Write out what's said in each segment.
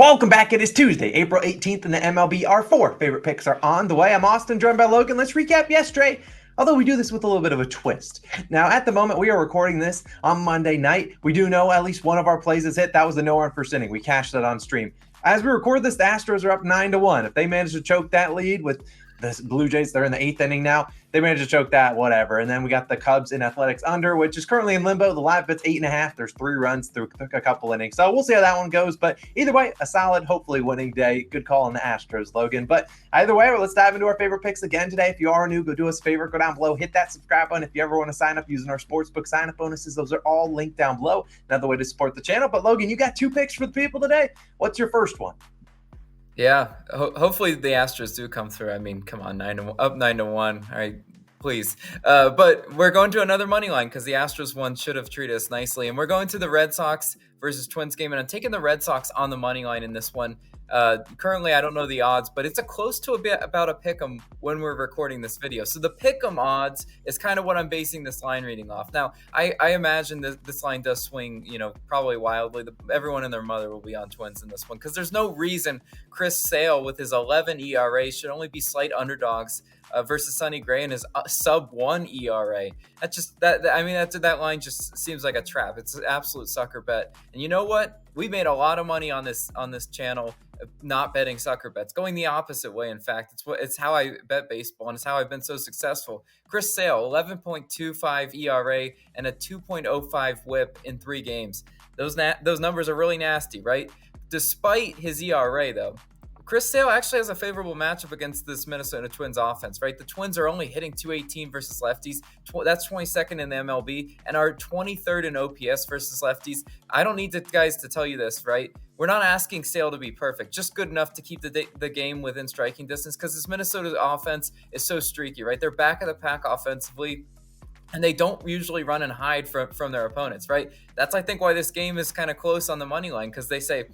Welcome back. It is Tuesday, April 18th, and the MLB. Our four favorite picks are on the way. I'm Austin, joined by Logan. Let's recap yesterday, although we do this with a little bit of a twist. Now, at the moment, we are recording this on Monday night. We do know at least one of our plays is hit. That was the no run first inning. We cashed that on stream. As we record this, the Astros are up 9-1. If they manage to choke that lead with the Blue Jays, they're in the 8th inning now. They managed to choke that, whatever. And then we got the Cubs in Athletics under, which is currently in limbo. The live bet's 8.5. There's 3 runs through a couple innings. So we'll see how that one goes. But either way, a solid, hopefully winning day. Good call on the Astros, Logan. But either way, let's dive into our favorite picks again today. If you are new, go do us a favor. Go down below. Hit that subscribe button. If you ever want to sign up using our sportsbook sign-up bonuses, those are all linked down below. Another way to support the channel. But Logan, you got 2 picks for the people today. What's your first one? Yeah, hopefully the Astros do come through. I mean, come on, 9-1. All right, please. But we're going to another money line because the Astros one should have treated us nicely, and we're going to the Red Sox versus Twins game, and I'm taking the Red Sox on the money line in this one. Currently, I don't know the odds, but it's a close to about a pick'em when we're recording this video. So the pick'em odds is kind of what I'm basing this line reading off. Now, I imagine that this line does swing, probably wildly. Everyone and their mother will be on Twins in this one because there's no reason Chris Sale with his 11 ERA should only be slight underdogs versus Sonny Gray and his sub 1 ERA. That line just seems like a trap. It's an absolute sucker bet. And you know what? We made a lot of money on this channel not betting sucker bets, going the opposite way. In fact, it's how I bet baseball, and it's how I've been so successful. Chris Sale, 11.25 ERA and a 2.05 WHIP in 3 games. Those numbers are really nasty, right? Despite his ERA, though, Chris Sale actually has a favorable matchup against this Minnesota Twins offense, right? The Twins are only hitting .218 versus lefties. That's 22nd in the MLB and are 23rd in OPS versus lefties. I don't need guys to tell you this, right? We're not asking Sale to be perfect, just good enough to keep the game within striking distance because this Minnesota offense is so streaky, right? They're back of the pack offensively, and they don't usually run and hide from their opponents, right? That's, I think, why this game is kind of close on the money line because they say,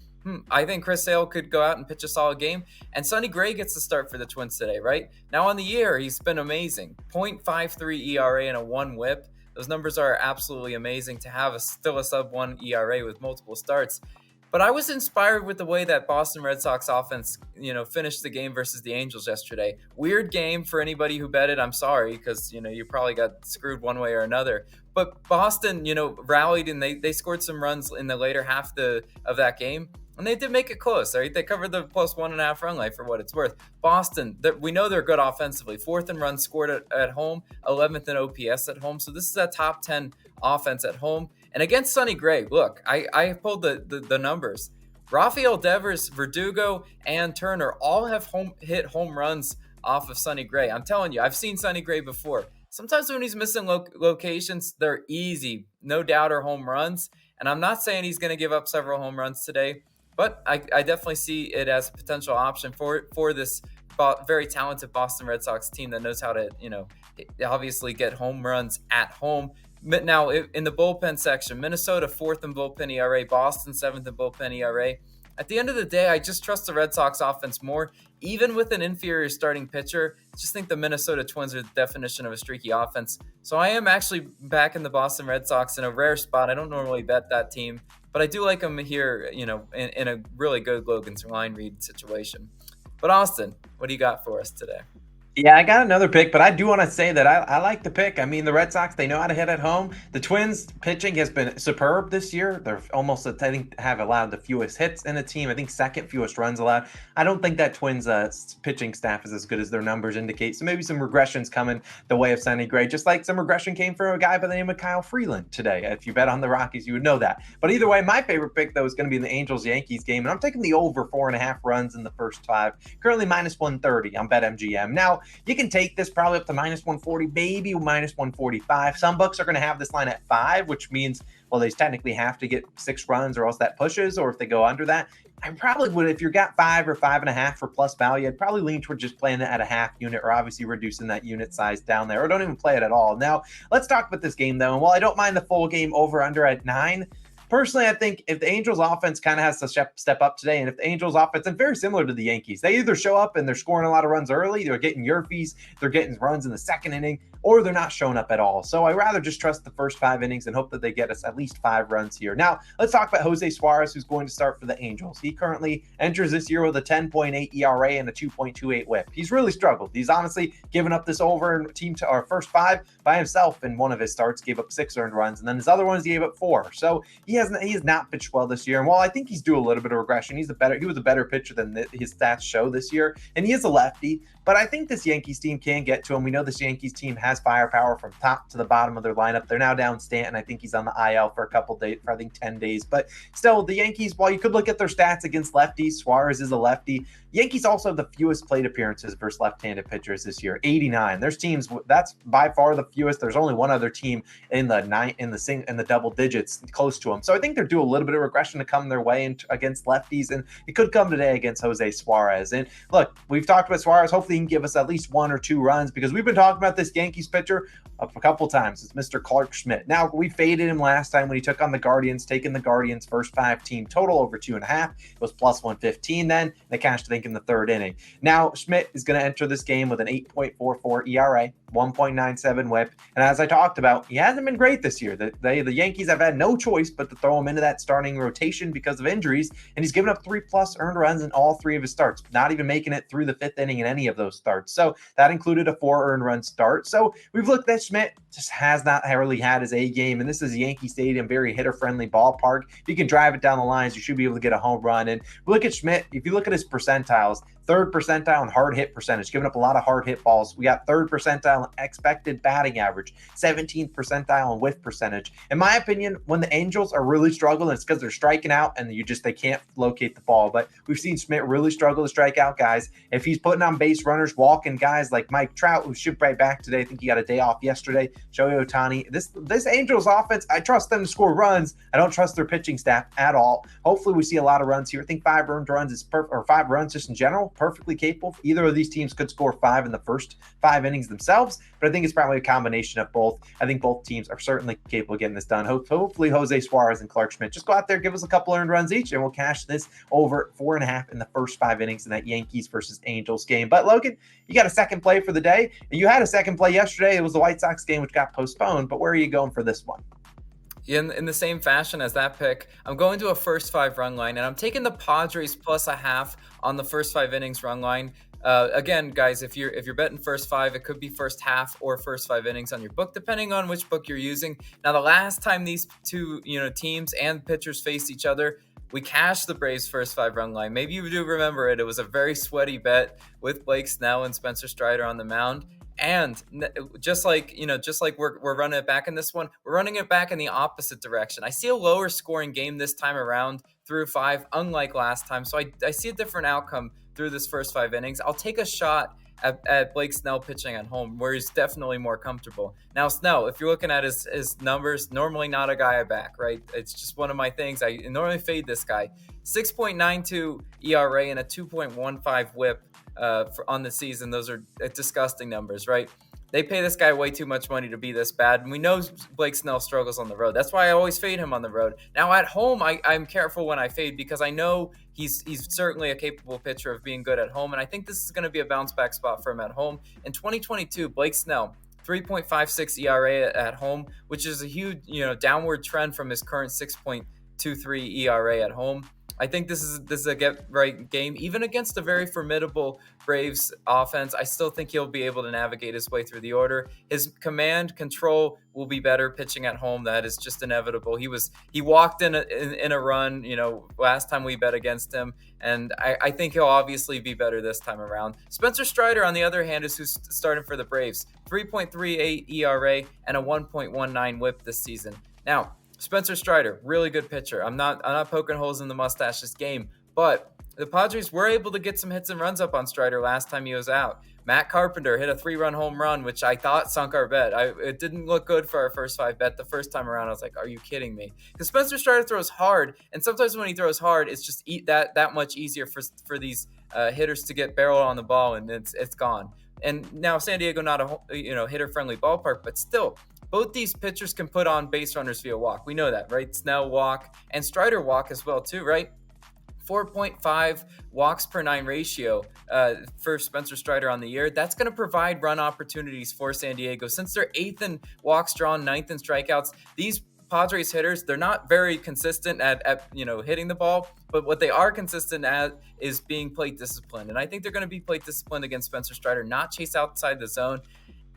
I think Chris Sale could go out and pitch a solid game. And Sonny Gray gets the start for the Twins today, right? Now on the year, he's been amazing. 0.53 ERA and a 1 WHIP. Those numbers are absolutely amazing to have still a sub 1 ERA with multiple starts. But I was inspired with the way that Boston Red Sox offense, finished the game versus the Angels yesterday. Weird game for anybody who bet it. I'm sorry because, you probably got screwed one way or another. But Boston, rallied and they scored some runs in the later half of that game. And they did make it close, right? They covered the plus 1.5 run line for what it's worth. Boston, we know they're good offensively. 4th in runs scored at home, 11th in OPS at home. So this is a top 10 offense at home. And against Sonny Gray, look, I pulled the numbers. Rafael Devers, Verdugo, and Turner all have hit home runs off of Sonny Gray. I'm telling you, I've seen Sonny Gray before. Sometimes when he's missing locations, they're easy, no doubter home runs. And I'm not saying he's going to give up several home runs today, but I definitely see it as a potential option for this very talented Boston Red Sox team that knows how to, obviously get home runs at home. Now, in the bullpen section, Minnesota 4th in bullpen ERA, Boston 7th in bullpen ERA. At the end of the day, I just trust the Red Sox offense more, even with an inferior starting pitcher. I just think the Minnesota Twins are the definition of a streaky offense. So I am actually back in the Boston Red Sox in a rare spot. I don't normally bet that team, but I do like them here, in a really good Logan's line read situation. But Austin, what do you got for us today? Yeah, I got another pick, but I do want to say that I like the pick. I mean, the Red Sox, they know how to hit at home. The Twins pitching has been superb this year. They're almost, I think, have allowed the fewest hits in the team. I think 2nd fewest runs allowed. I don't think that Twins pitching staff is as good as their numbers indicate. So maybe some regressions coming the way of Sonny Gray, just like some regression came from a guy by the name of Kyle Freeland today. If you bet on the Rockies, you would know that. But either way, my favorite pick, though, is going to be in the Angels-Yankees game. And I'm taking the over 4.5 runs in the first 5. Currently minus 130 on BetMGM. Now, you can take this probably up to minus 140, maybe minus 145. Some books are going to have this line at 5, which means, well, they technically have to get 6 runs or else that pushes, or if they go under that. I probably would, if you got 5 or 5.5 for plus value, I'd probably lean toward just playing it at a half unit or obviously reducing that unit size down there, or don't even play it at all. Now, let's talk about this game, though. And while I don't mind the full game over under at 9, personally, I think if the Angels offense kind of has to step up today, and if the Angels offense, and very similar to the Yankees, they either show up and they're scoring a lot of runs early, they're getting Yerfies, they're getting runs in the second inning, or they're not showing up at all. So I rather just trust the first 5 innings and hope that they get us at least 5 runs here. Now, let's talk about Jose Suarez, who's going to start for the Angels. He currently enters this year with a 10.8 ERA and a 2.28 WHIP. He's really struggled. He's honestly given up this over in our first 5 by himself in one of his starts, gave up 6 earned runs, and then his other ones he gave up 4. So he has not pitched well this year. And while I think he's due a little bit of regression, he was a better pitcher than his stats show this year, and he is a lefty. But I think this Yankees team can get to him. We know this Yankees team has firepower from top to the bottom of their lineup. They're now down Stanton. I think he's on the IL for a couple days, for I think 10 days. But still, the Yankees, while you could look at their stats against lefties, Suarez is a lefty. Yankees also have the fewest plate appearances versus left-handed pitchers this year, 89. There's teams that's by far the fewest. There's only one other team in the double digits close to them. So I think they're due a little bit of regression to come their way against lefties, and it could come today against Jose Suarez. And look, we've talked about Suarez. Hopefully, he can give us at least 1 or 2 runs because we've been talking about this Yankees pitcher a couple times. It's Mr. Clark Schmidt. Now, we faded him last time when he took on the Guardians, taking the Guardians' first 5 team total over 2.5. It was plus 115 then. They cashed, I think, in the 3rd inning. Now, Schmidt is going to enter this game with an 8.44 ERA, 1.97 WHIP. And as I talked about, he hasn't been great this year. The Yankees have had no choice but to throw him into that starting rotation because of injuries. And he's given up 3+ earned runs in all 3 of his starts, not even making it through the 5th inning in any of those starts. So that included a 4 earned run start. So we've looked at Schmidt, just has not really had his A game. And this is Yankee Stadium, very hitter-friendly ballpark. If you can drive it down the lines, you should be able to get a home run. And look at Schmidt. If you look at his percentiles, 3rd percentile in hard hit percentage, giving up a lot of hard hit balls. We got 3rd percentile in expected batting average, 17th percentile in whiff percentage. In my opinion, when the Angels are really struggling, it's because they're striking out and they can't locate the ball. But we've seen Schmidt really struggle to strike out guys. If he's putting on base runners, walking guys like Mike Trout, who shipped right back today, I think he got a day off yesterday, Shohei Ohtani. This Angels offense, I trust them to score runs. I don't trust their pitching staff at all. Hopefully we see a lot of runs here. I think 5 earned runs is or 5 runs just in general, perfectly capable. Either of these teams could score 5 in the first 5 innings themselves, but I think it's probably a combination of both. I think both teams are certainly capable of getting this done. Hopefully Jose Suarez and Clark Schmidt just go out there, give us a couple earned runs each, and we'll cash this over 4.5 in the first 5 innings in that Yankees versus Angels game. But Logan, you got a second play for the day. You had a second play yesterday. It was the White Sox game, which got postponed, but where are you going for this one? In the same fashion as that pick, I'm going to a first 5 run line, and I'm taking the Padres plus a half on the first 5 innings run line. Again, guys, if you're betting first 5, it could be first half or first 5 innings on your book, depending on which book you're using. Now, the last time these two teams and pitchers faced each other, we cashed the Braves' first 5 run line. Maybe you do remember it. It was a very sweaty bet with Blake Snell and Spencer Strider on the mound. And just like we're running it back in this one, we're running it back in the opposite direction. I see a lower scoring game this time around through 5, unlike last time. So I see a different outcome through this first 5 innings. I'll take a shot at Blake Snell pitching at home, where he's definitely more comfortable. Now, Snell, if you're looking at his numbers, normally not a guy I back, right? It's just one of my things. I normally fade this guy. 6.92 ERA and a 2.15 WHIP on the season. Those are disgusting numbers, right? They pay this guy way too much money to be this bad, and we know Blake Snell struggles on the road. That's why I always fade him on the road. Now, at home, I'm careful when I fade because I know he's certainly a capable pitcher of being good at home, and I think this is going to be a bounce-back spot for him at home. In 2022, Blake Snell, 3.56 ERA at home, which is a huge downward trend from his current 6.23 ERA at home. I think this is a get-right game. Even against a very formidable Braves offense, I still think he'll be able to navigate his way through the order. His command control will be better pitching at home. That is just inevitable. He walked in a run, last time we bet against him, and I think he'll obviously be better this time around. Spencer Strider, on the other hand, is who's starting for the Braves. 3.38 ERA and a 1.19 WHIP this season. Now, Spencer Strider, really good pitcher. I'm not poking holes in the mustache this game, but the Padres were able to get some hits and runs up on Strider last time he was out. Matt Carpenter hit a 3-run home run, which I thought sunk our bet. It didn't look good for our first 5 bet. The first time around, I was like, are you kidding me? Because Spencer Strider throws hard, and sometimes when he throws hard, it's just that much easier for these hitters to get barreled on the ball, and it's gone. And now San Diego, not a hitter-friendly ballpark, but still, both these pitchers can put on base runners via walk. We know that, right? Snell walk and Strider walk as well too, right? 4.5 walks per 9 ratio for Spencer Strider on the year. That's going to provide run opportunities for San Diego. Since they're 8th in walks drawn, 9th in strikeouts, these Padres hitters, they're not very consistent at hitting the ball, but what they are consistent at is being plate disciplined. And I think they're going to be plate disciplined against Spencer Strider, not chase outside the zone.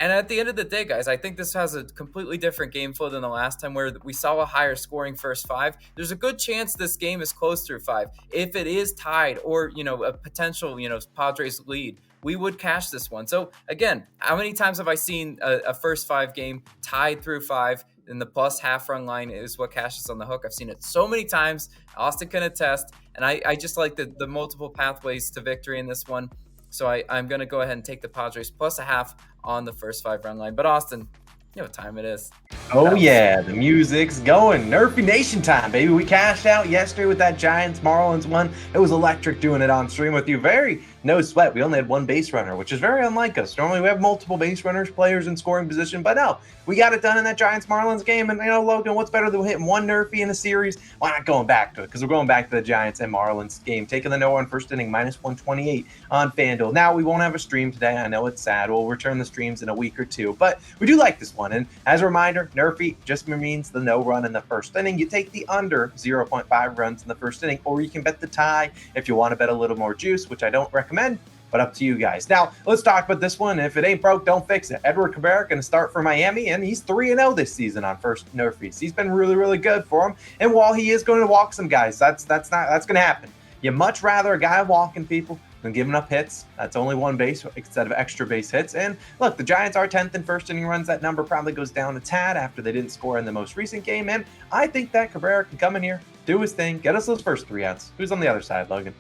And at the end of the day, guys, I think this has a completely different game flow than the last time where we saw a higher scoring first 5. There's a good chance this game is close through 5. If it is tied or, a potential, Padres lead, we would cash this one. So again, how many times have I seen a first 5 game tied through 5? And the plus half run line is what cashes on the hook. I've seen it so many times. Austin can attest. And I just like the multiple pathways to victory in this one. So I'm going to go ahead and take the Padres plus a half on the first 5 run line. But Austin, you know what time it is. Oh, yeah, the music's going. Nerfy Nation time, baby. We cashed out yesterday with that Giants-Marlins one. It was electric doing it on stream with you. Very no sweat. We only had one base runner, which is very unlike us. Normally we have multiple base runners, players in scoring position, but no, we got it done in that Giants-Marlins game. And, Logan, what's better than hitting one Nerfy in a series? Why not going back to it? Because we're going back to the Giants and Marlins game, taking the no-run first inning, minus 128 on FanDuel. Now, we won't have a stream today. I know it's sad. We'll return the streams in a week or two, but we do like this one. And as a reminder, Nerfy just means the no run in the first inning. You take the under 0.5 runs in the first inning, or you can bet the tie if you want to bet a little more juice, which I don't recommend, but up to you guys. Now, let's talk about this one. If it ain't broke, don't fix it. Edward Cabrera going to start for Miami, and he's 3-0 this season on first Nerfies. He's been really, really good for him. And while he is going to walk some guys, that's going to happen. You much rather a guy walking people than giving up hits. That's only one base instead of extra base hits. And look, the Giants are 10th in first inning runs. That number probably goes down a tad after they didn't score in the most recent game. And I think that Cabrera can come in here, do his thing, get us those first 3 outs. Who's on the other side, Logan?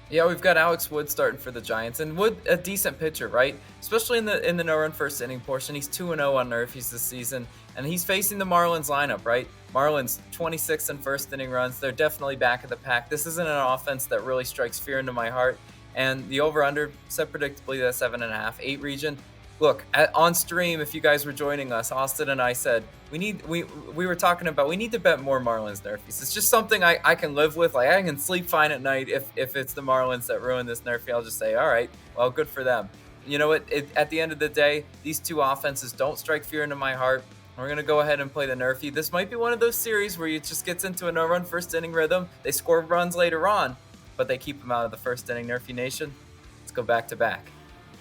Yeah, we've got Alex Wood starting for the Giants, and Wood, a decent pitcher, right? Especially in the no-run first inning portion. He's 2-0 on Nerfies this season, and he's facing the Marlins lineup, right? Marlins 26th in first inning runs. They're definitely back of the pack. This isn't an offense that really strikes fear into my heart. And the over-under set predictably that 7.5, 8 region. Look, on stream, if you guys were joining us, Austin and I said we were talking about we need to bet more Marlins Nerfies. It's just something I can live with. Like, I can sleep fine at night if it's the Marlins that ruin this Nerfie. I'll just say, all right, well, good for them. You know what? At the end of the day, these two offenses don't strike fear into my heart. We're going to go ahead and play the Nerfie. This might be one of those series where it just gets into a no-run first inning rhythm. They score runs later on, but they keep them out of the first inning. Nerfie Nation, let's go back to back.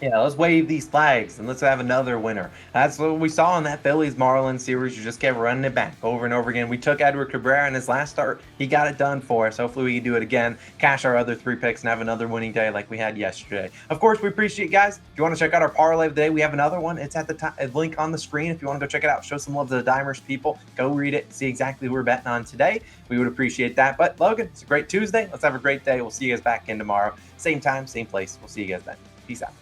Yeah, let's wave these flags and let's have another winner. That's what we saw in that Phillies-Marlins series. You just kept running it back over and over again. We took Edward Cabrera in his last start. He got it done for us. Hopefully we can do it again, cash our other 3 picks, and have another winning day like we had yesterday. Of course, we appreciate you guys. If you want to check out our parlay of the day, we have another one. It's at the top, a link on the screen. If you want to go check it out, show some love to the Dimers people. Go read it, see exactly who we're betting on today. We would appreciate that. But Logan, it's a great Tuesday. Let's have a great day. We'll see you guys back in tomorrow. Same time, same place. We'll see you guys then. Peace out.